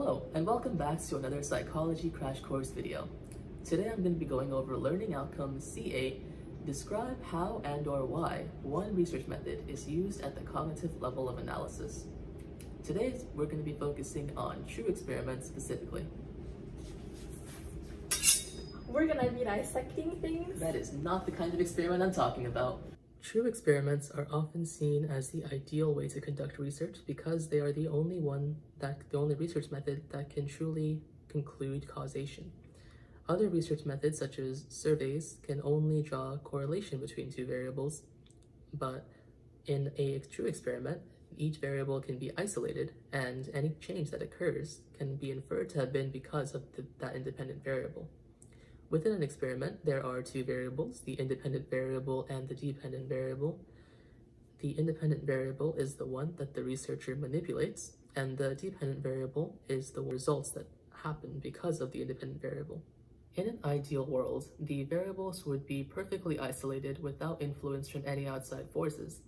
Hello, and welcome back to another psychology crash course video. Today I'm going to be going over learning outcomes C8. Describe how and/or why one research method is used at the cognitive level of analysis. Today we're going to be focusing on true experiments specifically. We're going to be dissecting things? That is not the kind of experiment I'm talking about. True experiments are often seen as the ideal way to conduct research because they are the only research method that can truly conclude causation. Other research methods, such as surveys, can only draw correlation between two variables, but in a true experiment, each variable can be isolated, and any change that occurs can be inferred to have been because of that independent variable. Within an experiment, there are two variables, the independent variable and the dependent variable. The independent variable is the one that the researcher manipulates, and the dependent variable is the results that happen because of the independent variable. In an ideal world, the variables would be perfectly isolated without influence from any outside forces.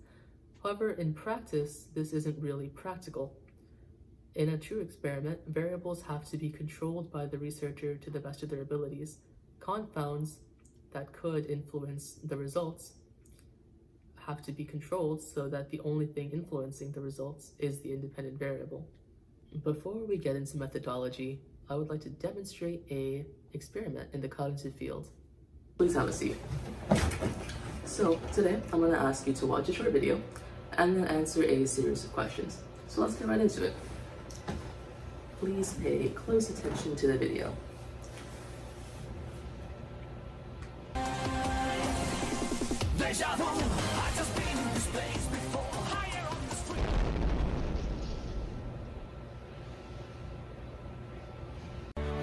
However, in practice, this isn't really practical. In a true experiment, variables have to be controlled by the researcher to the best of their abilities. Confounds that could influence the results have to be controlled so that the only thing influencing the results is the independent variable. Before we get into methodology, I would like to demonstrate an experiment in the cognitive field. Please have a seat. So today I'm going to ask you to watch a short video and then answer a series of questions. So let's get right into it. Please pay close attention to the video.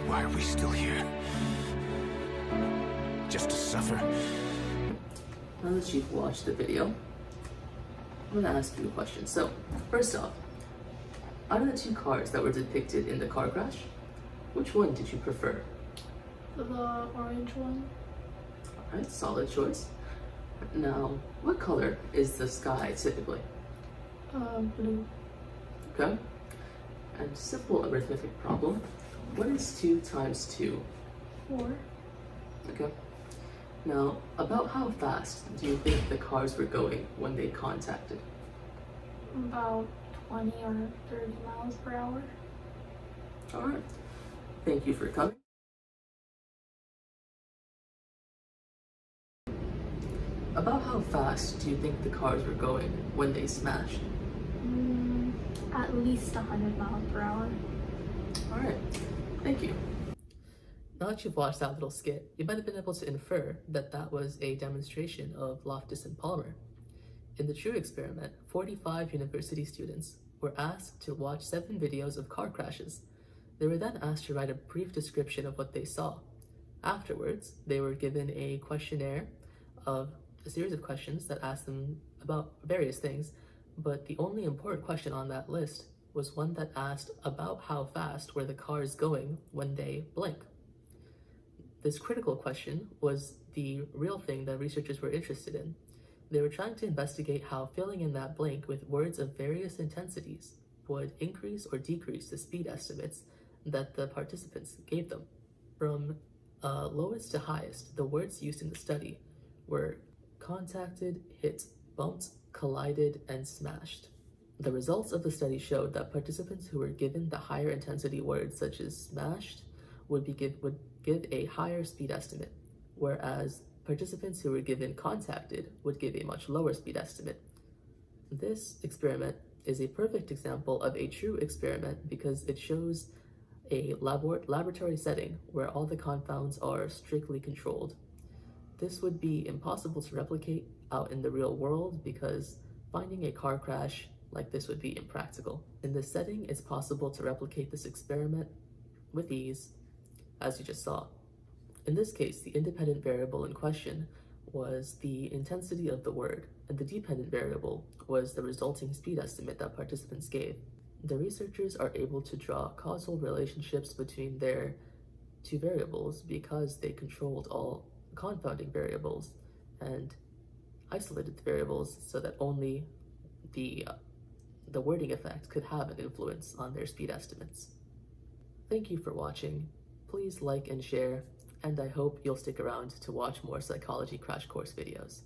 Why are we still here? Just to suffer? Now that you've watched the video, I'm going to ask you a question. So, first off, out of the two cars that were depicted in the car crash, which one did you prefer? The orange one. Alright, solid choice. Now, what color is the sky typically? Blue. Okay. And simple arithmetic problem. What is 2 times 2? 4. Okay. Now, about how fast do you think the cars were going when they contacted? About 20 or 30 miles per hour. Alright. Thank you for coming. About how fast do you think the cars were going when they smashed? At least 100 miles per hour. Alright, thank you. Now that you've watched that little skit, you might have been able to infer that that was a demonstration of Loftus and Palmer. In the true experiment, 45 university students were asked to watch 7 videos of car crashes. They were then asked to write a brief description of what they saw. Afterwards, they were given a questionnaire of a series of questions that asked them about various things, but the only important question on that list was one that asked about how fast were the cars going when they blink. This critical question was the real thing that researchers were interested in. They were trying to investigate how filling in that blank with words of various intensities would increase or decrease the speed estimates that the participants gave them. From lowest to highest, the words used in the study were contacted, hit, bumped, collided, and smashed. The results of the study showed that participants who were given the higher intensity words such as smashed would give a higher speed estimate, whereas participants who were given contacted would give a much lower speed estimate. This experiment is a perfect example of a true experiment because it shows a laboratory setting where all the confounds are strictly controlled. This would be impossible to replicate out in the real world because finding a car crash like this would be impractical. In this setting, it's possible to replicate this experiment with ease, as you just saw. In this case, the independent variable in question was the intensity of the word, and the dependent variable was the resulting speed estimate that participants gave. The researchers are able to draw causal relationships between their two variables because they controlled all confounding variables and isolated the variables so that only the wording effect could have an influence on their speed estimates. Thank you for watching. Please like and share, and I hope you'll stick around to watch more psychology crash course videos.